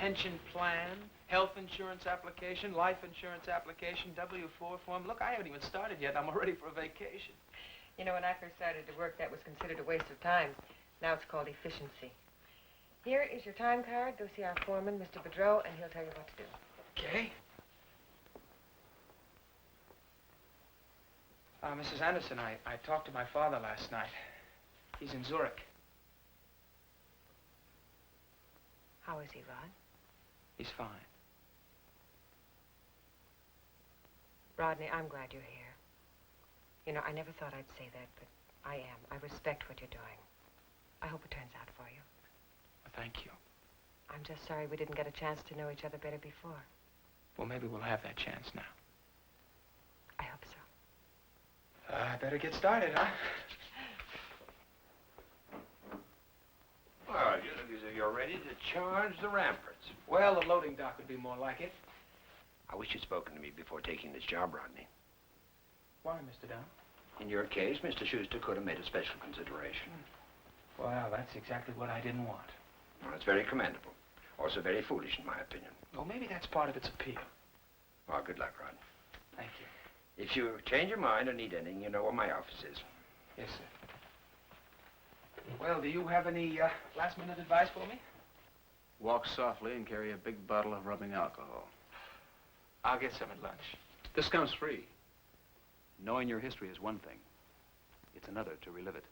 pension plan, health insurance application, life insurance application, W-4 form. Look, I haven't even started yet. I'm already for a vacation. You know, when I first started to work, that was considered a waste of time. Now it's called efficiency. Here is your time card. Go see our foreman, Mr. Boudreau, and he'll tell you what to do. Okay. Mrs. Anderson, I talked to my father last night. He's in Zurich. How is he, Rod? He's fine. Rodney, I'm glad you're here. You know, I never thought I'd say that, but I am. I respect what you're doing. I hope it turns out for you. Well, thank you. I'm just sorry we didn't get a chance to know each other better before. Well, maybe we'll have that chance now. I hope so. I better get started, huh? Well, you look as if you're ready to charge the ramparts. Well, the loading dock would be more like it. I wish you'd spoken to me before taking this job, Rodney. Why, Mr. Down? In your case, Mr. Schuster could have made a special consideration. Well, that's exactly what I didn't want. Well, it's very commendable. Also very foolish, in my opinion. Well, maybe that's part of its appeal. Well, good luck, Rod. Thank you. If you change your mind or need anything, you know where my office is. Yes, sir. Well, do you have any last-minute advice for me? Walk softly and carry a big bottle of rubbing alcohol. I'll get some at lunch. This comes free. Knowing your history is one thing. It's another to relive it.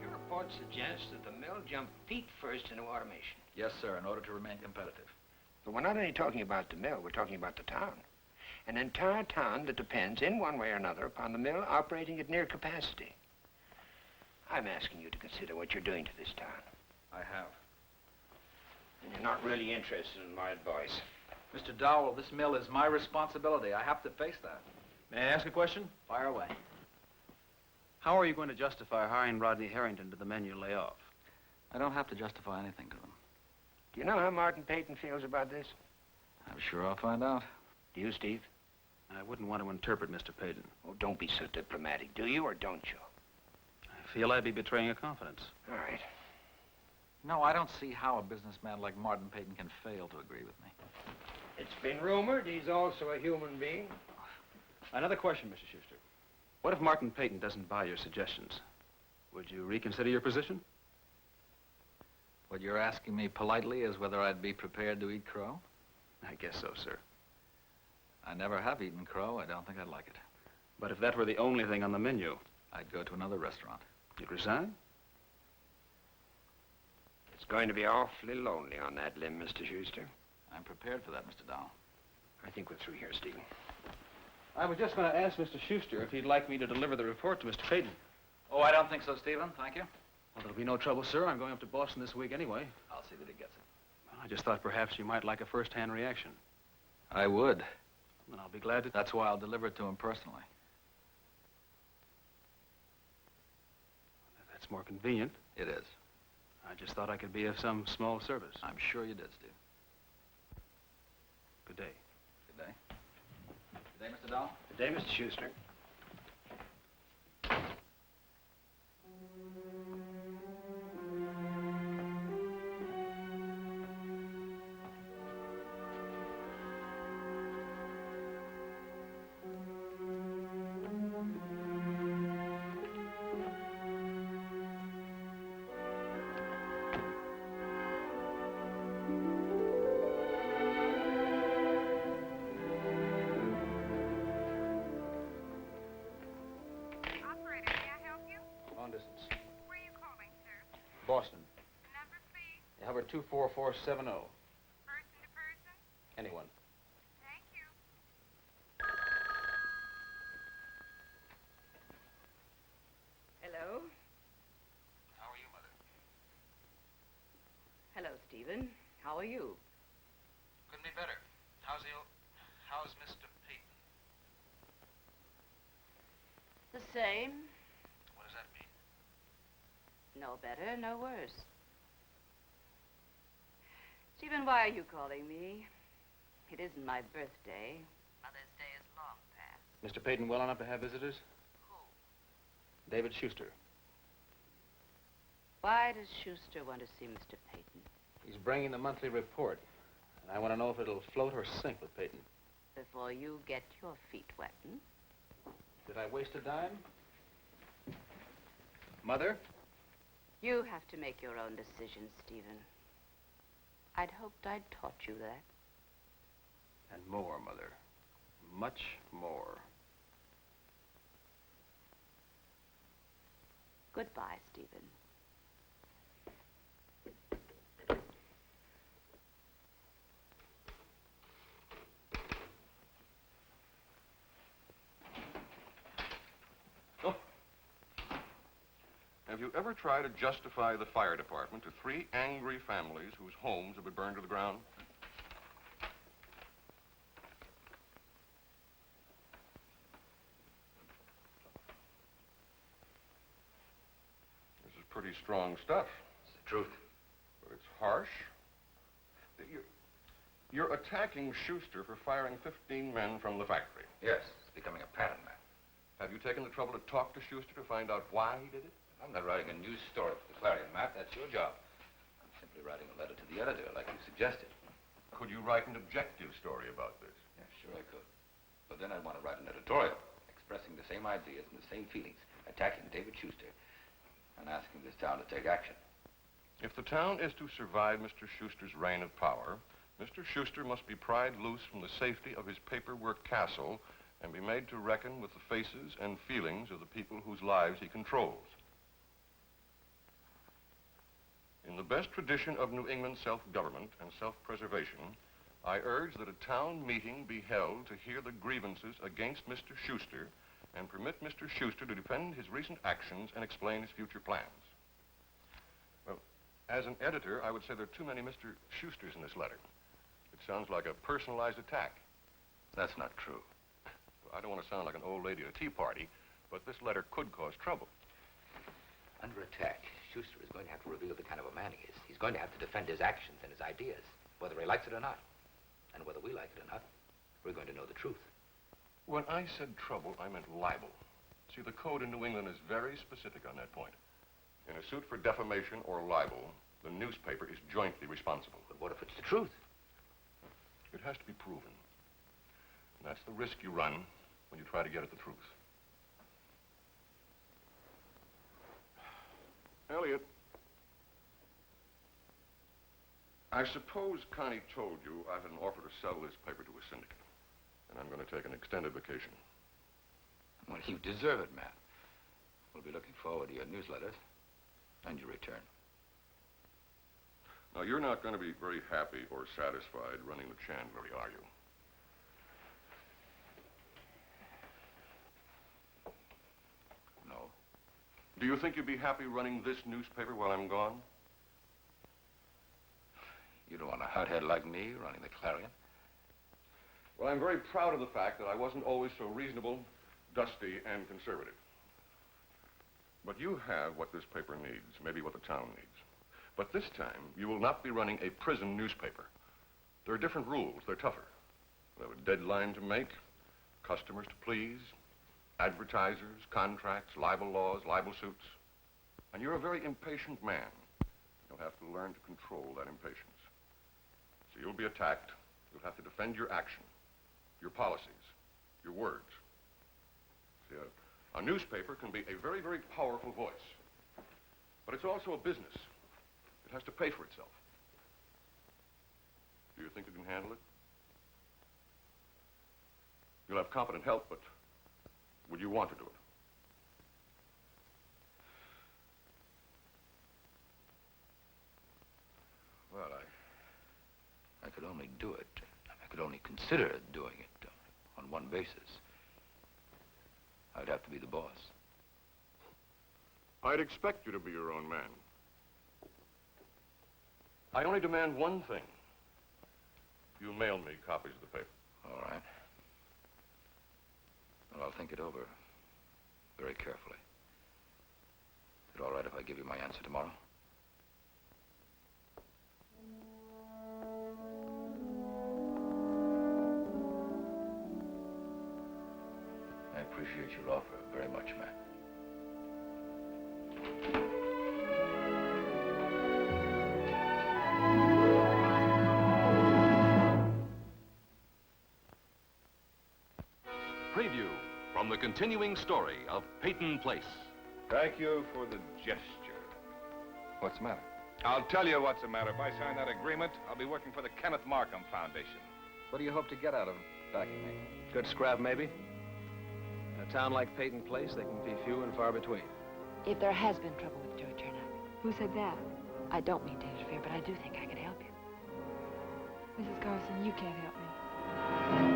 Your report suggests that the mill jumped feet first into automation. Yes, sir, in order to remain competitive. But we're not only talking about the mill, we're talking about the town. An entire town that depends, in one way or another, upon the mill operating at near capacity. I'm asking you to consider what you're doing to this town. I have. And you're not really interested in my advice. Mr. Dowell, this mill is my responsibility. I have to face that. May I ask a question? Fire away. How are you going to justify hiring Rodney Harrington to the men you lay off? I don't have to justify anything to them. Do you know how Martin Peyton feels about this? I'm sure I'll find out. Do you, Steve? I wouldn't want to interpret Mr. Peyton. Oh, don't be so diplomatic, do you, or don't you? I feel I'd be betraying a confidence. All right. No, I don't see how a businessman like Martin Peyton can fail to agree with me. It's been rumored he's also a human being. Another question, Mr. Schuster. What if Martin Peyton doesn't buy your suggestions? Would you reconsider your position? What you're asking me politely is whether I'd be prepared to eat crow? I guess so, sir. I never have eaten crow. I don't think I'd like it. But if that were the only thing on the menu, I'd go to another restaurant. you'd resign? It's going to be awfully lonely on that limb, Mr. Schuster. I'm prepared for that, Mr. Dowell. I think we're through here, Stephen. I was just going to ask Mr. Schuster if he'd like me to deliver the report to Mr. Peyton. Oh, I don't think so, Stephen. Thank you. Well, there'll be no trouble, sir. I'm going up to Boston this week anyway. I'll see that he gets it. Well, I just thought perhaps you might like a first-hand reaction. I would. Then I'll be glad to... That's why I'll deliver it to him personally. That's more convenient. It is. I just thought I could be of some small service. I'm sure you did, Steve. Good day. Good day. Good day, Mr. Dowell. Good day, Mr. Schuster. Boston. Number, please. Hubbard 24470. Person to person? Anyone. Thank you. Hello? How are you, Mother? Hello, Stephen. How are you? Couldn't be better. How's Mr. Peyton? The same. What does that mean? No better, no worse. Stephen, why are you calling me? It isn't my birthday. Mother's Day is long past. Mr. Peyton well enough to have visitors? Who? David Schuster. Why does Schuster want to see Mr. Peyton? He's bringing the monthly report. And I want to know if it'll float or sink with Peyton. Before you get your feet wet, hmm? Did I waste a dime? Mother? You have to make your own decisions, Stephen. I'd hoped I'd taught you that. And more, Mother. Much more. Goodbye, Stephen. Have you ever tried to justify the fire department to 3 angry families whose homes have been burned to the ground? This is pretty strong stuff. It's the truth. But it's harsh. You're attacking Schuster for firing 15 men from the factory. Yes, it's becoming a pattern now. Have you taken the trouble to talk to Schuster to find out why he did it? I'm not writing a news story for the Clarion, Matt. That's your job. I'm simply writing a letter to the editor, like you suggested. Could you write an objective story about this? Yeah, sure I could. But then I'd want to write an editorial, expressing the same ideas and the same feelings, attacking David Schuster, and asking this town to take action. If the town is to survive Mr. Schuster's reign of power, Mr. Schuster must be pried loose from the safety of his paperwork castle and be made to reckon with the faces and feelings of the people whose lives he controls. In the best tradition of New England self-government and self-preservation, I urge that a town meeting be held to hear the grievances against Mr. Schuster and permit Mr. Schuster to defend his recent actions and explain his future plans. Well, as an editor, I would say there are too many Mr. Schusters in this letter. It sounds like a personalized attack. That's not true. I don't want to sound like an old lady at a tea party, but this letter could cause trouble. Under attack, Schuster is going to have to reveal the kind of a man he is. He's going to have to defend his actions and his ideas, whether he likes it or not. And whether we like it or not, we're going to know the truth. When I said trouble, I meant libel. See, the code in New England is very specific on that point. In a suit for defamation or libel, the newspaper is jointly responsible. But what if it's the truth? It has to be proven. And that's the risk you run when you try to get at the truth. Elliot, I suppose Connie told you I've had an offer to sell this paper to a syndicate, and I'm going to take an extended vacation. Well, you deserve it, Matt. We'll be looking forward to your newsletters and your return. Now, you're not going to be very happy or satisfied running the chandlery, are you? No. Do you think you'd be happy running this newspaper while I'm gone? You don't want a hothead like me running the Clarion. Well, I'm very proud of the fact that I wasn't always so reasonable, dusty, and conservative. But you have what this paper needs, maybe what the town needs. But this time, you will not be running a prison newspaper. There are different rules. They're tougher. We have a deadline to make, customers to please, advertisers, contracts, libel laws, libel suits. And you're a very impatient man. You'll have to learn to control that impatience. So you'll be attacked. You'll have to defend your action, your policies, your words. See, a newspaper can be a very, very powerful voice. But it's also a business. It has to pay for itself. Do you think you can handle it? You'll have competent help, but would you want to do it? Well, I could only do it. I could only consider doing it on one basis. I'd have to be the boss. I'd expect you to be your own man. I only demand one thing. You mail me copies of the paper. All right. Well, I'll think it over very carefully. Is it all right if I give you my answer tomorrow? appreciate your offer very much, Matt. Preview from the continuing story of Peyton Place. Thank you for the gesture. What's the matter? I'll tell you what's the matter. If I sign that agreement, I'll be working for the Kenneth Markham Foundation. What do you hope to get out of backing me? Good scrap, maybe? In a town like Peyton Place, they can be few and far between. If there has been trouble with Joe Turner, Who said that? I don't mean to interfere, but I do think I could help you. Mrs. Carson, you can't help me.